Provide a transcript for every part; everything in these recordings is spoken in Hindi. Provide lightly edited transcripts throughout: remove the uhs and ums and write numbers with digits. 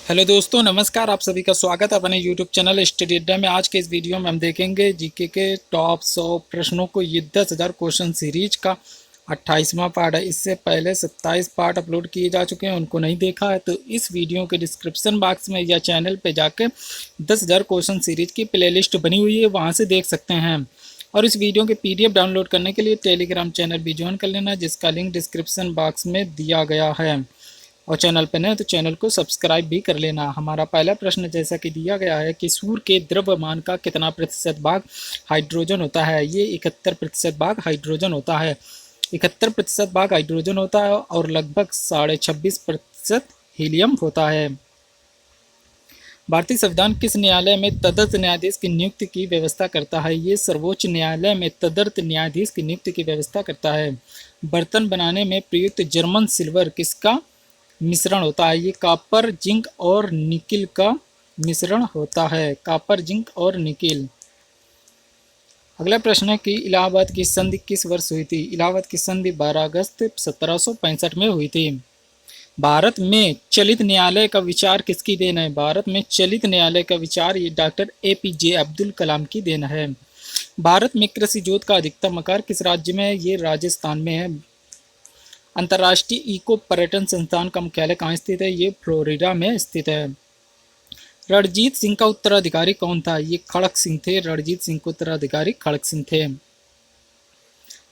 हेलो दोस्तों, नमस्कार। आप सभी का स्वागत है अपने यूट्यूब चैनल स्टडी अड्डा में। आज के इस वीडियो में हम देखेंगे जीके के टॉप 100 प्रश्नों को। ये 10,000 क्वेश्चन सीरीज का 28वां पार्ट है। इससे पहले 27 पार्ट अपलोड किए जा चुके हैं, उनको नहीं देखा है तो इस वीडियो के डिस्क्रिप्शन बॉक्स में या चैनल पे जाके 10,000 क्वेश्चन सीरीज की प्लेलिस्ट बनी हुई है, वहाँ से देख सकते हैं। और इस वीडियो के PDF डाउनलोड करने के लिए टेलीग्राम चैनल भी ज्वाइन कर लेना, जिसका लिंक डिस्क्रिप्शन बॉक्स में दिया गया है। और चैनल पर नए तो चैनल को सब्सक्राइब भी कर लेना। हमारा पहला प्रश्न जैसा कि दिया गया है कि सूर्य के द्रव्यमान का कितना प्रतिशत भाग हाइड्रोजन होता है। ये 71% भाग हाइड्रोजन होता है। 71% भाग हाइड्रोजन होता है और लगभग 26.5% हीलियम होता है। भारतीय संविधान किस न्यायालय में तदर्थ न्यायाधीश की नियुक्ति की व्यवस्था करता है। ये सर्वोच्च न्यायालय में तदर्थ न्यायाधीश की नियुक्ति की व्यवस्था करता है। बर्तन बनाने में प्रयुक्त जर्मन सिल्वर किसका मिश्रण होता है। ये कॉपर, जिंक और निकिल का मिश्रण होता है। कॉपर, जिंक और निकिल। अगला प्रश्न है कि इलाहाबाद की संधि किस वर्ष हुई थी। इलाहाबाद की संधि 12 अगस्त 1765 में हुई थी। भारत में चलित न्यायालय का विचार किसकी देन है। भारत में चलित न्यायालय का विचार ये डॉक्टर APJ अब्दुल कलाम की देन है। भारत में कृषि जोत का अधिकतम आकार किस राज्य में है। ये राजस्थान में है। अंतर्राष्ट्रीय इको पर्यटन संस्थान का मुख्यालय कहाँ स्थित है। ये फ्लोरिडा में स्थित है। रणजीत सिंह का उत्तराधिकारी कौन था। ये खड़क सिंह थे। रणजीत सिंह के उत्तराधिकारी खड़क सिंह थे।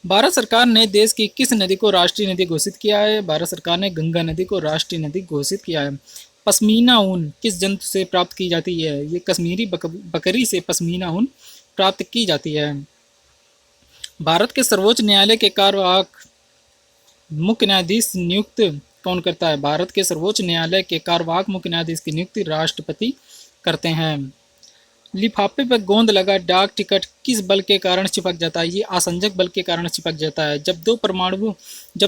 भारत सरकार ने देश की किस नदी को राष्ट्रीय नदी घोषित किया है। भारत सरकार ने गंगा नदी को राष्ट्रीय नदी घोषित किया है। पश्मीना ऊन किस जंतु से प्राप्त की जाती है। ये कश्मीरी बकरी से पश्मीना ऊन प्राप्त की जाती है। भारत के सर्वोच्च न्यायालय के कार्यवाहक मुख्य न्यायाधीश नियुक्त कौन करता है। भारत के सर्वोच्च न्यायालय के कार्यवाहक मुख्य न्यायाधीश की नियुक्ति राष्ट्रपति करते हैं। लिफाफे पर गोंद लगा डाक टिकट किस बल के कारण चिपक जाता है। ये आसंजक बल के कारण चिपक जाता है। जब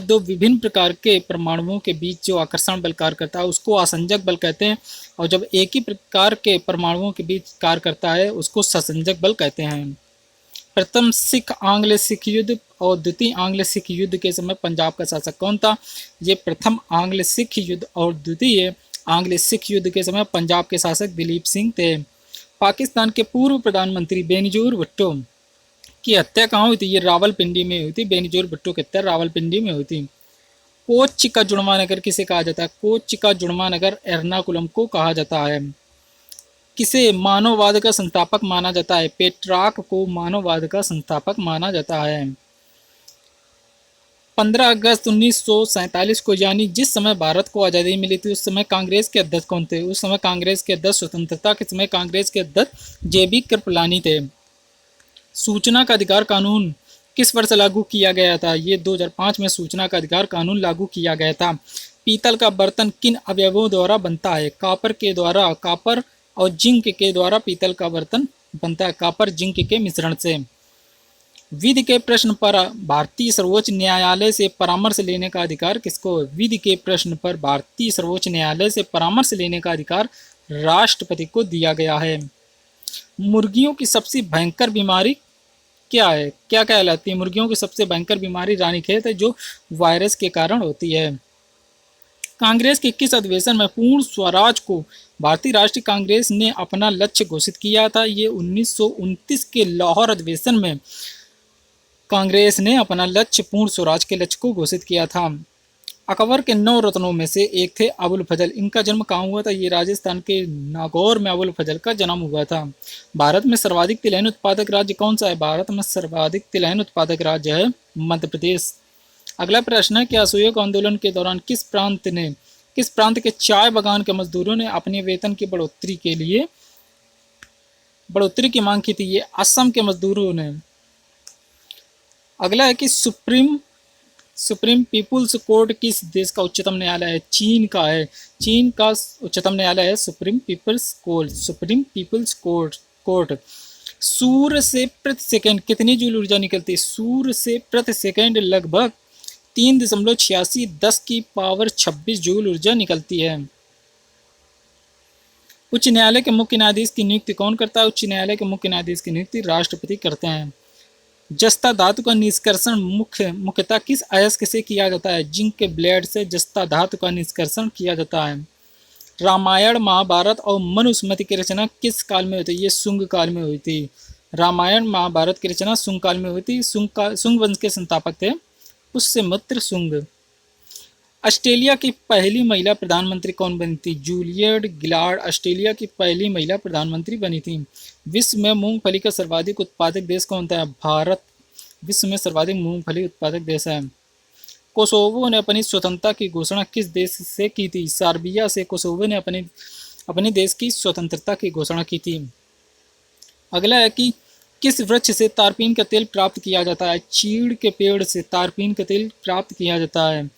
दो विभिन्न प्रकार के परमाणुओं के बीच जो आकर्षण बल कार्य करता है उसको आसंजक बल कहते हैं, और जब एक ही प्रकार के परमाणुओं के बीच कार्य करता है उसको ससंजक बल कहते हैं। प्रथम सिख आंग्ल सिख युद्ध और द्वितीय आंग्ल सिख युद्ध के समय पंजाब का शासक कौन था। ये प्रथम आंग्ल सिख युद्ध और द्वितीय आंग्ल सिख युद्ध के समय पंजाब के शासक दिलीप सिंह थे। पाकिस्तान के पूर्व प्रधानमंत्री बेनजीर भुट्टो की हत्या कहाँ हुई थी। ये रावलपिंडी में हुई थी। बेनजीर भुट्टो की हत्या रावलपिंडी में हुई थी। कोच्चि का जुड़वा नगर किसे कहा जाता है। कोच्चि का जुड़वा नगर एर्नाकुलम को कहा जाता है। किसे मानववाद का संस्थापक माना जाता है। पेट्राक को मानववाद का संस्थापक माना जाता है। 15 अगस्त 1947 को, यानी जिस समय भारत को आज़ादी मिली थी, उस समय कांग्रेस के अध्यक्ष कौन थे। उस समय कांग्रेस के अध्यक्ष, स्वतंत्रता के समय कांग्रेस के अध्यक्ष JB कृपलानी थे। सूचना का अधिकार कानून किस वर्ष लागू किया गया था। ये 2005 में सूचना का अधिकार कानून लागू किया गया था। पीतल का बर्तन किन अवयवों द्वारा बनता है। कॉपर और जिंक के द्वारा पीतल का बर्तन बनता है। कॉपर जिंक के मिश्रण से। विधि के प्रश्न पर भारतीय सर्वोच्च न्यायालय से परामर्श लेने का अधिकार किसको। विधि के प्रश्न पर भारतीय सर्वोच्च न्यायालय से परामर्श लेने का अधिकार राष्ट्रपति को दिया गया है। मुर्गियों की सबसे भयंकर बीमारी क्या है। क्या कहलाती है मुर्गियों की सबसे भयंकर बीमारी। रानीखेत है, जो वायरस के कारण होती है। कांग्रेस के किस अधिवेशन में पूर्ण स्वराज को भारतीय राष्ट्रीय कांग्रेस ने अपना लक्ष्य घोषित किया था। ये 1929 के लाहौर अधिवेशन में कांग्रेस ने अपना लक्ष्य पूर्ण स्वराज के लक्ष्य को घोषित किया था। अकबर के 9 रत्नों में से एक थे अबुल फजल। इनका जन्म कहाँ हुआ था। ये राजस्थान के नागौर में अबुल फजल का जन्म हुआ था। भारत में सर्वाधिक तिलहन उत्पादक राज्य कौन सा है। भारत में सर्वाधिक तिलहन उत्पादक राज्य है मध्य प्रदेश। अगला प्रश्न है कि असहयोग आंदोलन के दौरान किस प्रांत के चाय बागान के मजदूरों ने अपने वेतन की बढ़ोतरी की मांग की थी। ये असम के मजदूरों ने। अगला है कि सुप्रीम पीपुल्स कोर्ट किस देश का उच्चतम न्यायालय है। चीन का है। चीन का उच्चतम न्यायालय है सुप्रीम पीपुल्स कोर्ट। सूर्य से प्रति सेकंड कितनी जूल ऊर्जा निकलती है। सूर्य से प्रति सेकंड लगभग 3.86 10⁻26 जूल ऊर्जा निकलती है। उच्च न्यायालय के मुख्य न्यायाधीश की नियुक्ति कौन करता है। उच्च न्यायालय के मुख्य न्यायाधीश की नियुक्ति राष्ट्रपति करते हैं। जस्ता धातु का निष्कर्षण मुख्यतः किस अयस्क से किया जाता है। जिंक के ब्लेड से जस्ता धातु का निष्कर्षण किया जाता है। रामायण महाभारत और मनुस्मृति की रचना किस काल में हुई थी? ये शुंग काल में हुई थी। रामायण महाभारत की रचना शुंग काल में हुई थी। शुंग वंश के संस्थापक थे पुष्यमित्र शुंग। ऑस्ट्रेलिया की पहली महिला प्रधानमंत्री कौन बनी थी? जूलियट गिलार्ड ऑस्ट्रेलिया की पहली महिला प्रधानमंत्री बनी थी। विश्व में मूंगफली का सर्वाधिक उत्पादक देश कौन था? भारत विश्व में सर्वाधिक मूंगफली उत्पादक देश है। कोसोवो ने अपनी स्वतंत्रता की घोषणा किस देश से की थी? सर्बिया से कोसोवो ने अपने देश की स्वतंत्रता की घोषणा की थी। अगला है कि किस वृक्ष से तारपीन का तेल प्राप्त किया जाता है? चीड़ के पेड़ से तारपीन का तेल प्राप्त किया जाता है।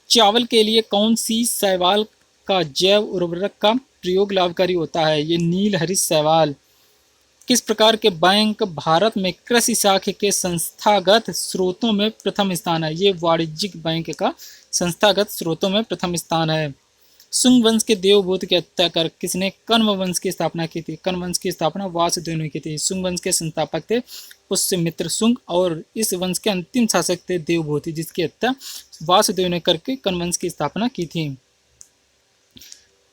चावल के लिए कौन सी शैवाल का जैव उर्वरक का प्रयोग लाभकारी होता है? ये नील हरित शैवाल। किस प्रकार के बैंक भारत में कृषि शाखा के संस्थागत स्रोतों में प्रथम स्थान है? ये वाणिज्यिक बैंक का संस्थागत स्रोतों में प्रथम स्थान है। शुंग वंश के देवभूत की हत्या कर किसने कण्व वंश की स्थापना की थी? कण्व वंश की स्थापना वासुदेव ने की थी। शुंग वंश के संस्थापक थे पुष्यमित्र शुंग और इस वंश के अंतिम शासक थे देवभूति, जिसकी हत्या वासुदेव ने करके कण्व वंश की स्थापना की थी।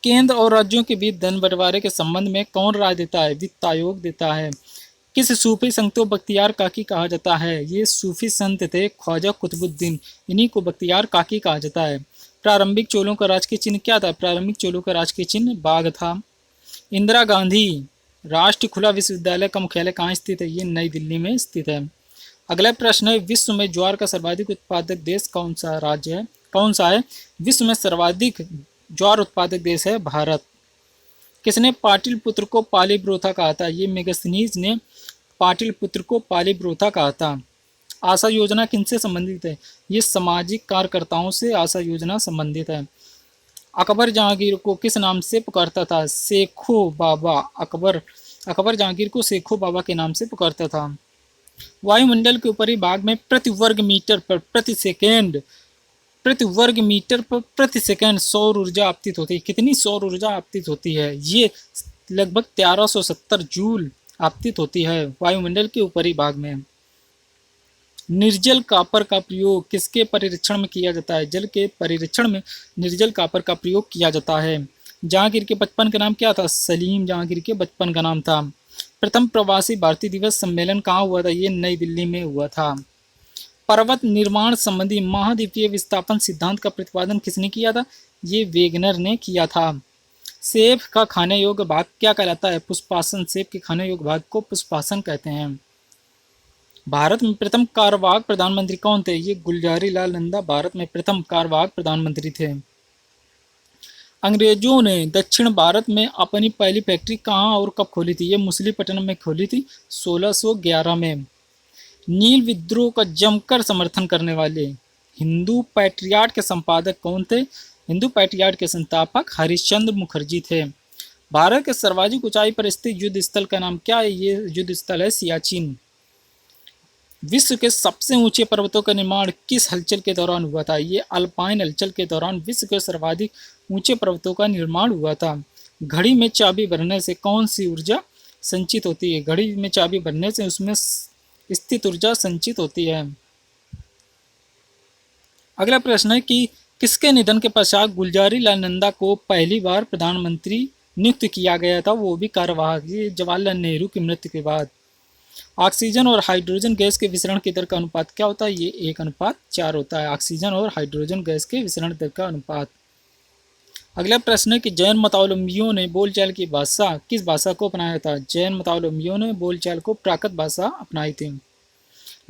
केंद्र और राज्यों के बीच धन बंटवारे के संबंध में कौन राय देता है? वित्त आयोग देता है। किस सूफी संत को बख्तियार काकी कहा जाता है? ये सूफी संत थे ख्वाजा कुतुबुद्दीन, इन्हीं को बख्तियार काकी कहा जाता है। प्रारंभिक चोलों का राजकीय चिन्ह क्या था? प्रारंभिक चोलों का राजकीय चिन्ह बाघ था। इंदिरा गांधी राष्ट्रीय खुला विश्वविद्यालय का मुख्यालय कहाँ स्थित है? ये नई दिल्ली में स्थित है। अगला प्रश्न है, विश्व में ज्वार का सर्वाधिक उत्पादक देश कौन सा राज्य है? कौन सा है? विश्व में सर्वाधिक ज्वार उत्पादक देश है भारत। किसने पाटिलपुत्र को पालीब्रोथा कहा था? ये मेगस्थनीज ने पाटिलपुत्र को पालीब्रोथा कहा था। आशा योजना किनसे संबंधित है? ये सामाजिक कार्यकर्ताओं से आशा योजना संबंधित है। अकबर जहांगीर को किस नाम से पुकारता था? शेखो बाबा। अकबर जहांगीर को शेखो बाबा के नाम से पुकारता था। वायुमंडल के ऊपरी भाग में प्रति वर्ग मीटर पर प्रति सेकंड सौर ऊर्जा आपतित होती है। कितनी सौर ऊर्जा आपतित होती है? ये लगभग 1370 जूल आपतित होती है वायुमंडल के ऊपरी भाग में। निर्जल कॉपर का प्रयोग किसके परिरक्षण में किया जाता है? जल के परिरक्षण में निर्जल कॉपर का प्रयोग किया जाता है। जहांगीर के बचपन का नाम क्या था? सलीम जहांगीर के बचपन का नाम था। प्रथम प्रवासी भारतीय दिवस सम्मेलन कहाँ हुआ था? ये नई दिल्ली में हुआ था। पर्वत निर्माण संबंधी महाद्वीपीय विस्थापन सिद्धांत का प्रतिपादन किसने किया था? ये वेगनर ने किया था। सेब का खाने योग्य भाग क्या कहलाता है? पुष्पासन। सेब के खाने योग्य भाग को पुष्पासन कहते हैं। भारत में प्रथम कार्यवाहक प्रधानमंत्री कौन थे? ये गुलजारी लाल नंदा भारत में प्रथम कार्यवाहक प्रधानमंत्री थे। अंग्रेजों ने दक्षिण भारत में अपनी पहली फैक्ट्री कहाँ और कब खोली थी? ये मछलीपट्टनम में खोली थी 1611 में। नील विद्रोह का जमकर समर्थन करने वाले हिंदू पैट्रियाट के संपादक कौन थे? हिंदू पैट्रियाट के संस्थापक हरिश्चंद्र मुखर्जी थे। भारत के सर्वाधिक ऊंचाई पर स्थित युद्ध स्थल का नाम क्या है? ये युद्ध स्थल है सियाचिन। विश्व के सबसे ऊंचे पर्वतों का निर्माण किस हलचल के दौरान हुआ था? ये अल्पाइन हलचल के दौरान विश्व के सर्वाधिक ऊंचे पर्वतों का निर्माण हुआ था। घड़ी में चाबी भरने से कौन सी ऊर्जा संचित होती है? घड़ी में चाबी भरने से उसमें स्थित ऊर्जा संचित होती है। अगला प्रश्न है कि किसके निधन के पश्चात गुलजारी लाल नंदा को पहली बार प्रधानमंत्री नियुक्त किया गया था? वो भी कार्यवाहक। ये जवाहरलाल नेहरू की मृत्यु के बाद। ऑक्सीजन और हाइड्रोजन गैस के विसरण की दर का अनुपात क्या होता है? ये 1:4 होता है। ऑक्सीजन और हाइड्रोजन गैस के विसरण दर का अनुपात। अगला प्रश्न है कि जैन मतावलंबियों ने बोलचाल की भाषा किस भाषा को अपनाया था? जैन मतावलंबियों ने बोलचाल को प्राकृत भाषा अपनाई थी।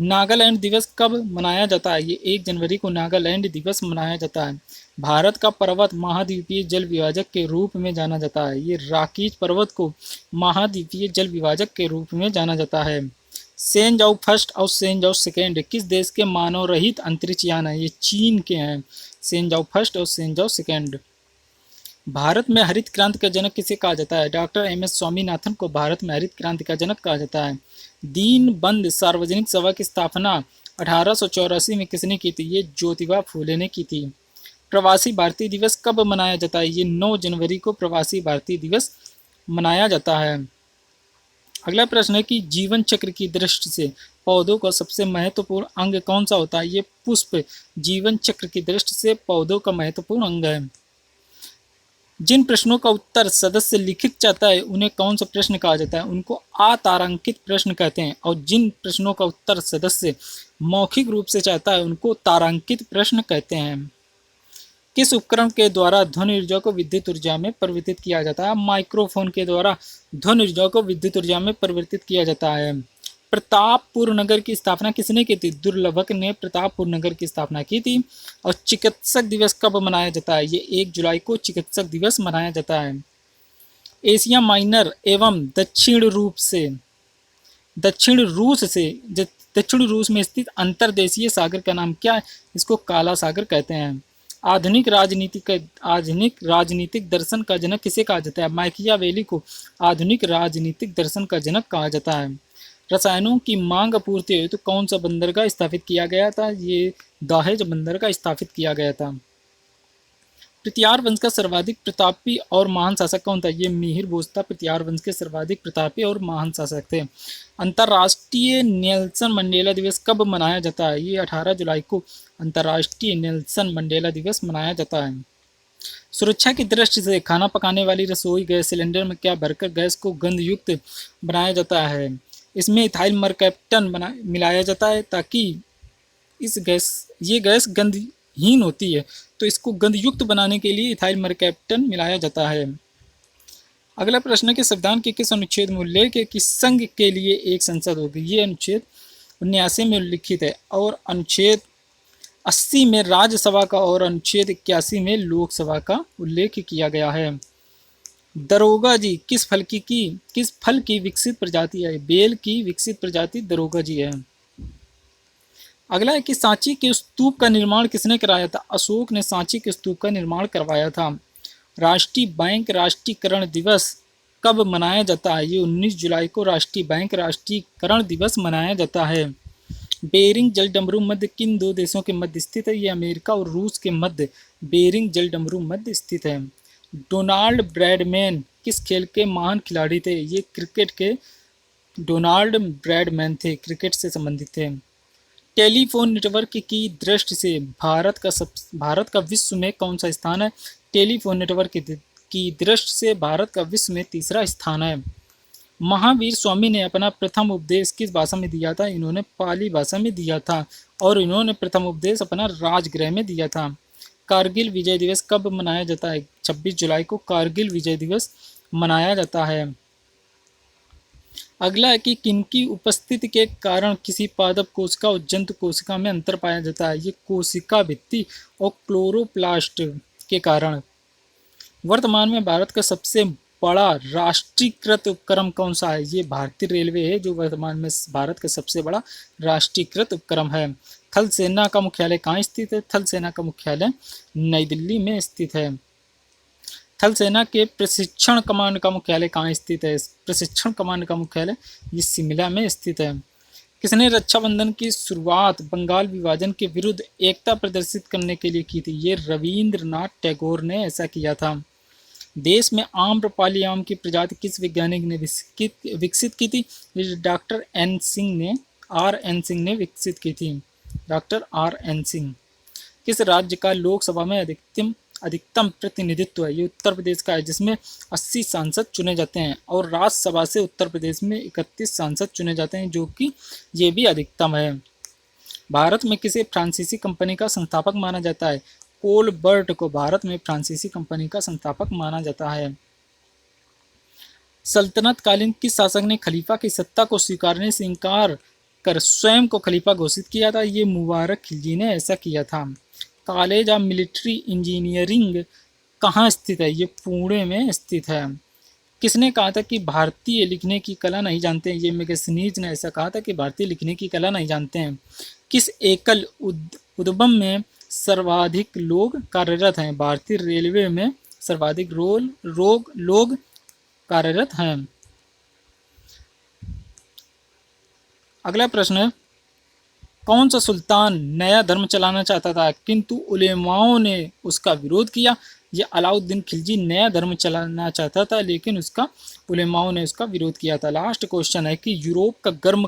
नागालैंड दिवस कब मनाया जाता है? ये 1 जनवरी को नागालैंड दिवस मनाया जाता है। भारत का पर्वत महाद्वीपीय जल विभाजक के रूप में जाना जाता है। ये राकीज पर्वत को महाद्वीपीय जल विभाजक के रूप में जाना जाता है। सेंजाओ फर्स्ट और सेंजाओ सेकेंड किस देश के मानव रहित अंतरिक्ष यान है? ये चीन के हैं। सेंजाओ फर्स्ट और सेंजाओ सेकेंड। भारत में हरित क्रांति का जनक किसे कहा जाता है? डॉक्टर एम एस स्वामीनाथन को भारत में हरित क्रांति का जनक कहा जाता है। दीनबंधु सार्वजनिक सभा की स्थापना 1884 में किसने की थी? ये ज्योतिबा फूले ने की थी। प्रवासी भारतीय दिवस कब मनाया जाता है? ये 9 जनवरी को प्रवासी भारतीय दिवस मनाया जाता है। अगला प्रश्न है कि जीवन चक्र की दृष्टि से पौधों का सबसे महत्वपूर्ण अंग कौन सा होता है? ये पुष्प जीवन चक्र की दृष्टि से पौधों का महत्वपूर्ण अंग है। जिन प्रश्नों का उत्तर सदस्य लिखित चाहता है उन्हें कौन सा प्रश्न कहा जाता है? उनको अतारांकित प्रश्न कहते हैं। और जिन प्रश्नों का उत्तर सदस्य मौखिक रूप से चाहता है उनको तारांकित प्रश्न कहते हैं। किस उपकरण के द्वारा ध्वनि ऊर्जा को विद्युत ऊर्जा में परिवर्तित किया जाता है? माइक्रोफोन के द्वारा ध्वनि ऊर्जा को विद्युत ऊर्जा में परिवर्तित किया जाता है। प्रतापपुर नगर की स्थापना किसने की थी? दुर्लभक ने प्रतापपुर नगर की स्थापना की थी। और चिकित्सक दिवस कब मनाया जाता है? ये 1 जुलाई को चिकित्सक दिवस मनाया जाता है। एशिया माइनर एवं दक्षिण रूस में स्थित अंतर्देशीय सागर का नाम क्या है? इसको काला सागर कहते हैं। आधुनिक राजनीतिक दर्शन का जनक किसे कहा जाता है? माकियावेली को आधुनिक राजनीतिक दर्शन का जनक कहा जाता है। रसायनों की मांग आपूर्ति हेतु कौन सा बंदरगाह स्थापित किया गया था? ये दाहेज बंदरगाह स्थापित किया गया था। पृथ्वीराज वंश का सर्वाधिक प्रतापी और महान शासक कौन था? ये मिहिर भोज था। पृथ्वीराज वंश के सर्वाधिक प्रतापी और महान शासक थे। अंतर्राष्ट्रीय नेल्सन मंडेला दिवस कब मनाया जाता है? ये 18 जुलाई को अंतर्राष्ट्रीय नेल्सन मंडेला दिवस मनाया जाता है। सुरक्षा की दृष्टि से खाना पकाने वाली रसोई गैस सिलेंडर में क्या भरकर गैस को गंधयुक्त बनाया जाता है? इसमें इथाइल मरकैप्टन मिलाया जाता है ताकि ये गैस गंधहीन होती है, तो इसको गंधयुक्त बनाने के लिए इथाइल मरकैप्टन मिलाया जाता है। अगला प्रश्न है कि संविधान के किस अनुच्छेद में उल्लेख है कि संघ के लिए एक संसद होगी? ये अनुच्छेद 79 में उल्लिखित है और अनुच्छेद 80 में राज्यसभा का और अनुच्छेद 81 में लोकसभा का उल्लेख किया गया है। दरोगा जी किस फल की विकसित प्रजाति है? बेल की विकसित प्रजाति दरोगा जी है। अगला है कि सांची के स्तूप का निर्माण किसने कराया था? अशोक ने सांची के स्तूप का निर्माण करवाया था। राष्ट्रीय बैंक राष्ट्रीयकरण दिवस कब मनाया जाता है? ये 19 जुलाई को राष्ट्रीय बैंक राष्ट्रीयकरण दिवस मनाया जाता है। बेरिंग जलडमरू मध्य किन 2 देशों के मध्य स्थित है? ये अमेरिका और रूस के मध्य बेरिंग जलडमरू मध्य स्थित है। डोनाल्ड ब्रैडमैन किस खेल के महान खिलाड़ी थे? ये क्रिकेट के डोनाल्ड ब्रैडमैन थे, क्रिकेट से संबंधित थे। टेलीफोन नेटवर्क की दृष्टि से भारत का विश्व में कौन सा स्थान है? टेलीफोन नेटवर्क की दृष्टि से भारत का विश्व में 3रा स्थान है। महावीर स्वामी ने अपना प्रथम उपदेश किस भाषा में दिया था? इन्होंने पाली भाषा में दिया था और इन्होंने प्रथम उपदेश अपना राजगृह में दिया था। कारगिल विजय दिवस कब मनाया जाता है? 26 जुलाई को कारगिल विजय दिवस मनाया जाता है। अगला है कि किनकी उपस्थिति के कारण किसी पादप कोशिका और जंतु कोशिका में अंतर पाया जाता है? ये कोशिका भित्ति और क्लोरोप्लास्ट के कारण। वर्तमान में भारत का सबसे बड़ा राष्ट्रीयकृत उपक्रम कौन सा है? ये भारतीय रेलवे है जो वर्तमान में भारत का सबसे बड़ा राष्ट्रीयकृत उपक्रम है। थल सेना का मुख्यालय कहाँ स्थित है? थल सेना का मुख्यालय नई दिल्ली में स्थित है। थल सेना के प्रशिक्षण कमांड का मुख्यालय कहाँ स्थित है? प्रशिक्षण कमांड का मुख्यालय ये शिमला में स्थित है। किसने रक्षाबंधन की शुरुआत बंगाल विभाजन के विरुद्ध एकता प्रदर्शित करने के लिए की थी? ये रविंद्रनाथ टैगोर ने ऐसा किया था। देश में आम्रपाली आम की प्रजाति किस वैज्ञानिक ने विकसित की थी? डॉक्टर एन सिंह ने विकसित की थी। Doctor R N Singh. किस राज्य का लोकसभा में अधिकतम प्रतिनिधित्व है? ये उत्तर प्रदेश का है जिसमें 80 सांसद चुने जाते हैं और राज्यसभा से उत्तर प्रदेश में 31 सांसद चुने जाते हैं जो कि ये भी अधिकतम है। भारत में किसे फ्रांसीसी कंपनी का संस्थापक माना जाता है? कोलबर्ट को भारत में फ्रांसीसी कंपनी का संस्थापक माना जाता है। सल्तनत कालीन किस शासक ने खलीफा की सत्ता को स्वीकारने से इनकार कर स्वयं को खलीफा घोषित किया था? ये मुबारक खिलजी ने ऐसा किया था। कॉलेज ऑफ मिलिट्री इंजीनियरिंग कहाँ स्थित है? ये पुणे में स्थित है। किसने कहा था कि भारतीय लिखने की कला नहीं जानते हैं? ये मैगजीनीज ने ऐसा कहा था कि भारतीय लिखने की कला नहीं जानते हैं। किस एकल उद्यम में सर्वाधिक लोग कार्यरत हैं? भारतीय रेलवे में सर्वाधिक लोग कार्यरत हैं। अगला प्रश्न है, कौन सा सुल्तान नया धर्म चलाना चाहता था किंतु उलेमाओं ने उसका विरोध किया? ये अलाउद्दीन खिलजी नया धर्म चलाना चाहता था लेकिन उलेमाओं ने उसका विरोध किया था। लास्ट क्वेश्चन है कि यूरोप का गर्म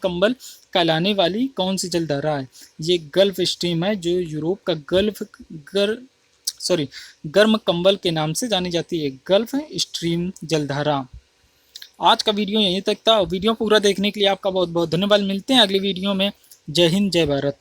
कंबल कहलाने वाली कौन सी जलधारा है? ये गल्फ स्ट्रीम है जो यूरोप का सॉरी गर्म कंबल के नाम से जानी जाती है, गल्फ स्ट्रीम जलधारा। आज का वीडियो यहीं तक था। वीडियो पूरा देखने के लिए आपका बहुत बहुत धन्यवाद। मिलते हैं अगली वीडियो में। जय हिंद, जय भारत।